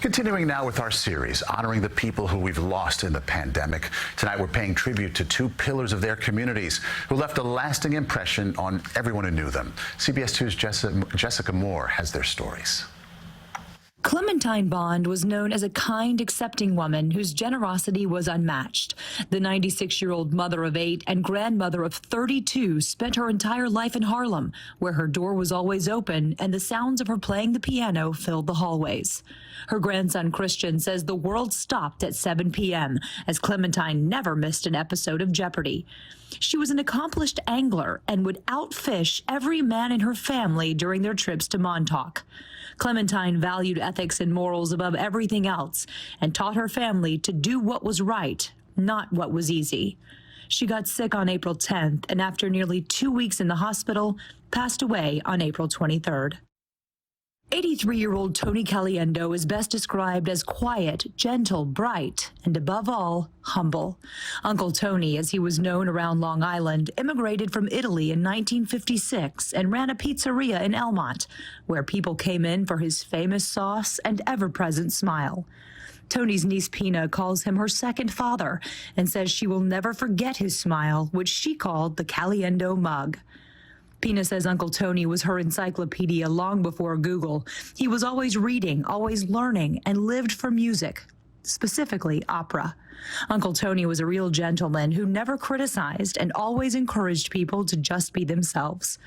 Continuing now with our series, honoring the people who we've lost in the pandemic. Tonight, we're paying tribute to two pillars of their communities who left a lasting impression on everyone who knew them. CBS 2's Jessica Moore has their stories. Clementine Bond was known as a kind, accepting woman whose generosity was unmatched. The 96-year-old mother of 8 and grandmother of 32 spent her entire life in Harlem, where her door was always open and the sounds of her playing the piano filled the hallways. Her grandson Christian says the world stopped at 7 p.m. as Clementine never missed an episode of Jeopardy! She was an accomplished angler and would outfish every man in her family during their trips to Montauk. Clementine valued ethics and morals above everything else and taught her family to do what was right, not what was easy. She got sick on April 10th and after nearly 2 weeks in the hospital, passed away on April 23rd. 83-year-old Tony Caliendo is best described as quiet, gentle, bright, and above all, humble. Uncle Tony, as he was known around Long Island, immigrated from Italy in 1956 and ran a pizzeria in Elmont, where people came in for his famous sauce and ever-present smile. Tony's niece Pina calls him her second father and says she will never forget his smile, which she called the Caliendo mug. Pina says Uncle Tony was her encyclopedia long before Google. He was always reading, always learning, and lived for music, specifically opera. Uncle Tony was a real gentleman who never criticized and always encouraged people to just be themselves.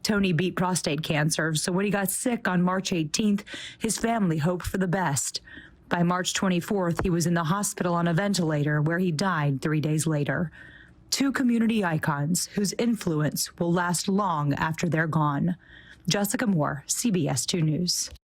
Tony beat prostate cancer, so when he got sick on March 18th, his family hoped for the best. By March 24th, he was in the hospital on a ventilator where he died 3 days later. Two community icons whose influence will last long after they're gone. Jessica Moore, CBS 2 News.